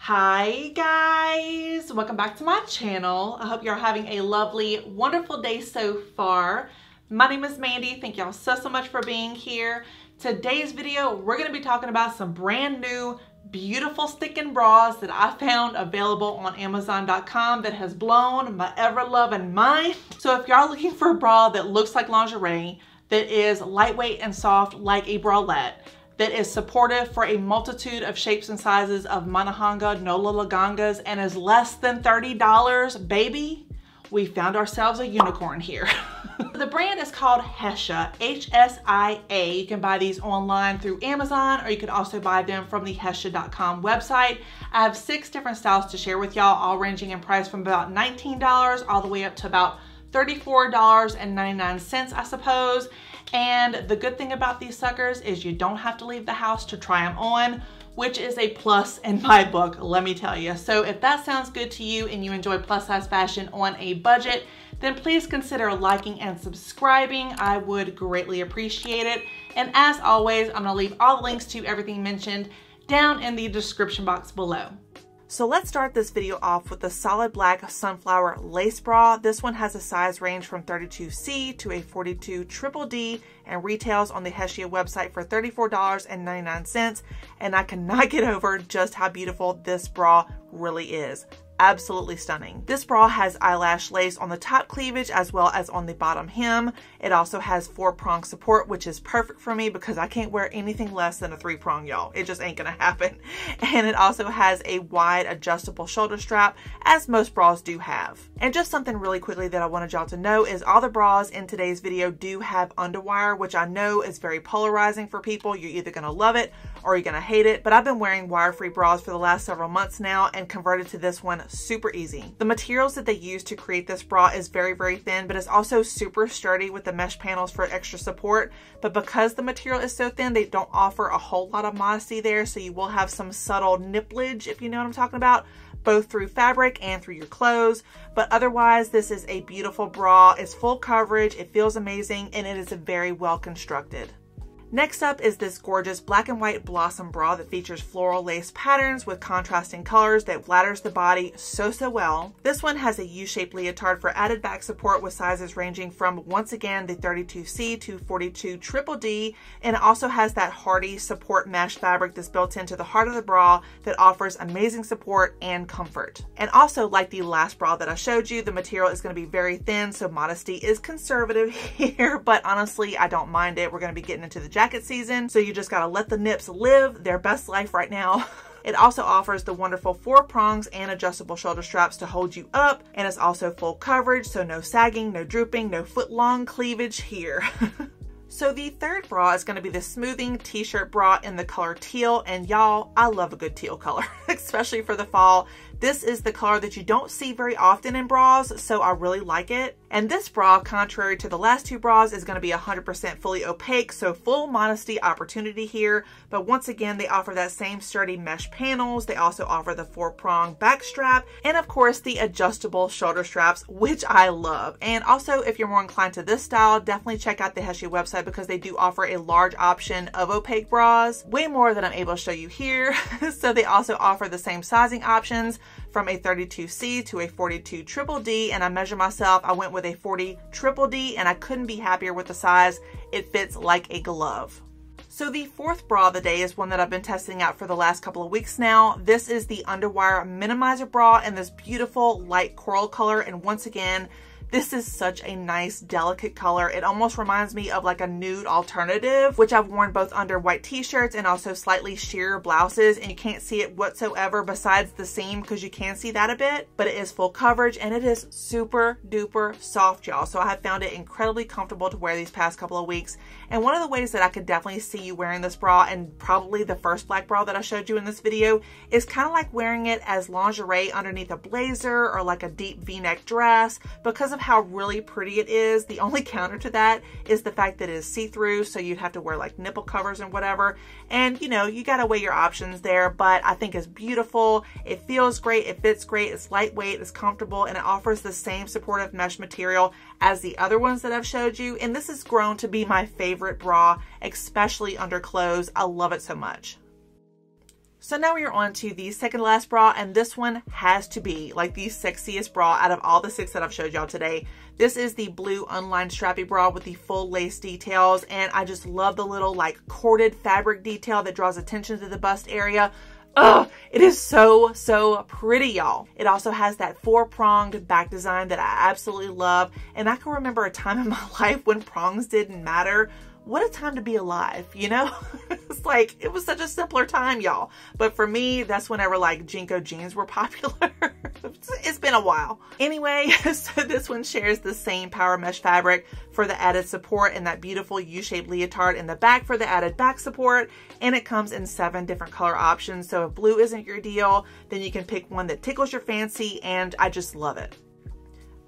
Hi guys, welcome back to my channel. I hope you're having a lovely, wonderful day so far. My name is Mandy. Thank y'all so much for being here. Today's video, we're going to be talking about some brand new, beautiful sticking bras that I found available on Amazon.com that has blown my ever-loving mind. So if y'all looking for a bra that looks like lingerie, that is lightweight and soft like a bralette, that is supportive for a multitude of shapes and sizes of Manahanga Nola Lagangas and is less than $30, baby, we found ourselves a unicorn here. The brand is called HSIA, H-S-I-A. You can buy these online through Amazon, or you can also buy them from the HSIA.com website. I have 6 different styles to share with y'all, all ranging in price from about $19 all the way up to about $34.99, I suppose. And the good thing about these suckers is you don't have to leave the house to try them on, which is a plus in my book, let me tell you. So if that sounds good to you and you enjoy plus size fashion on a budget, then please consider liking and subscribing. I would greatly appreciate it. And as always, I'm gonna leave all the links to everything mentioned down in the description box below. So let's start this video off with the solid black sunflower lace bra. This one has a size range from 32C to a 42 triple D and retails on the HSIA website for $34.99. And I cannot get over just how beautiful this bra really is. Absolutely stunning. This bra has eyelash lace on the top cleavage as well as on the bottom hem. It also has 4-prong support, which is perfect for me because I can't wear anything less than a 3-prong, y'all. It just ain't gonna happen. And it also has a wide adjustable shoulder strap, as most bras do have. And just something really quickly that I wanted y'all to know is all the bras in today's video do have underwire, which I know is very polarizing for people. You're either gonna love it or you're gonna hate it, but I've been wearing wire-free bras for the last several months now and converted to this one super easy. The materials that they use to create this bra is very thin, but it's also super sturdy with the mesh panels for extra support. But because the material is so thin, they don't offer a whole lot of modesty there, so you will have some subtle nipplage, if you know what I'm talking about, both through fabric and through your clothes. But otherwise, this is a beautiful bra. It's full coverage, it feels amazing, and it is very well constructed. Next up is this gorgeous black and white blossom bra that features floral lace patterns with contrasting colors that flatters the body so well. This one has a U-shaped leotard for added back support with sizes ranging from, once again, the 32C to 42 triple D, and it also has that hardy support mesh fabric that's built into the heart of the bra that offers amazing support and comfort. And also, like the last bra that I showed you, the material is going to be very thin, so modesty is conservative here, but honestly, I don't mind it. We're going to be getting into the jacket season, so you just gotta let the nips live their best life right now. It also offers the wonderful 4 prongs and adjustable shoulder straps to hold you up, and it's also full coverage, so no sagging, no drooping, no foot-long cleavage here. So the third bra is going to be the smoothing t-shirt bra in the color teal, and y'all, I love a good teal color, especially for the fall. This is the color that you don't see very often in bras, so I really like it. And this bra, contrary to the last 2 bras, is going to be 100% fully opaque, so full modesty opportunity here. But once again, they offer that same sturdy mesh panels. They also offer the 4-prong back strap, and of course the adjustable shoulder straps, which I love. And also, if you're more inclined to this style, definitely check out the HSIA website because they do offer a large option of opaque bras, way more than I'm able to show you here. So they also offer the same sizing options from a 32C to a 42 triple D, and I measured myself. I went with a 40 triple D, and I couldn't be happier with the size. It fits like a glove. So the fourth bra of the day is one that I've been testing out for the last couple of weeks now. This is the Underwire Minimizer bra in this beautiful light coral color, and once again, this is such a nice, delicate color. It almost reminds me of like a nude alternative, which I've worn both under white t-shirts and also slightly sheer blouses, and you can't see it whatsoever besides the seam because you can see that a bit, but it is full coverage and it is super duper soft, y'all. So I have found it incredibly comfortable to wear these past couple of weeks. And one of the ways that I could definitely see you wearing this bra, and probably the first black bra that I showed you in this video, is kind of like wearing it as lingerie underneath a blazer or like a deep v-neck dress because of how really pretty it is. The only counter to that is the fact that it is see-through, so you'd have to wear like nipple covers and whatever. And you know, you gotta weigh your options there, but I think it's beautiful. It feels great, it fits great, it's lightweight, it's comfortable, and it offers the same supportive mesh material as the other ones that I've showed you. And this has grown to be my favorite bra, especially under clothes. I love it so much. So now we are on to the second to last bra, and this one has to be like the sexiest bra out of all the 6 that I've showed y'all today. This is the blue unlined strappy bra with the full lace details, and I just love the little like corded fabric detail that draws attention to the bust area. Ugh, it is so pretty, y'all. It also has that 4-pronged back design that I absolutely love, and I can remember a time in my life when prongs didn't matter. What a time to be alive, you know? It's like, it was such a simpler time, y'all. But for me, that's whenever like Jinko jeans were popular. It's been a while. Anyway, so this one shares the same power mesh fabric for the added support and that beautiful U-shaped leotard in the back for the added back support. And it comes in 7 different color options. So if blue isn't your deal, then you can pick one that tickles your fancy, and I just love it.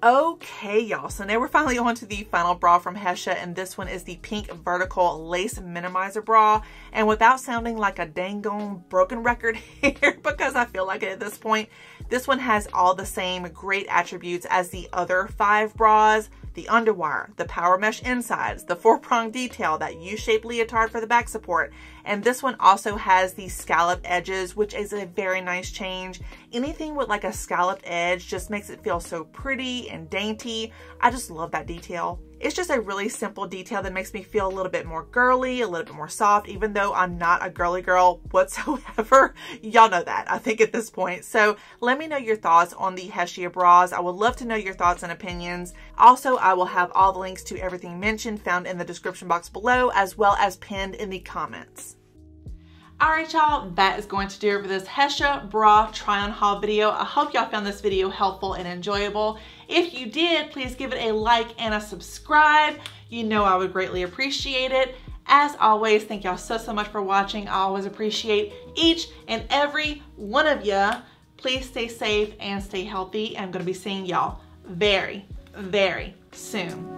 Okay, y'all, so now we're finally on to the final bra from HSIA, and this one is the pink vertical lace minimizer bra. And without sounding like a dang gone broken record here, because I feel like it at this point, this one has all the same great attributes as the other 5 bras. The underwire, the power mesh insides, the 4-prong detail, that U-shaped leotard for the back support. And this one also has the scalloped edges, which is a very nice change. Anything with like a scalloped edge just makes it feel so pretty and dainty. I just love that detail. It's just a really simple detail that makes me feel a little bit more girly, a little bit more soft, even though I'm not a girly girl whatsoever. Y'all know that, I think, at this point. So let me know your thoughts on the HSIA bras. I would love to know your thoughts and opinions. Also, I will have all the links to everything mentioned found in the description box below, as well as pinned in the comments. Alright, y'all, that is going to do it for this HSIA bra try on haul video. I hope y'all found this video helpful and enjoyable. If you did, please give it a like and a subscribe. You know I would greatly appreciate it. As always, thank y'all so much for watching. I always appreciate each and every one of you. Please stay safe and stay healthy. I'm going to be seeing y'all very soon.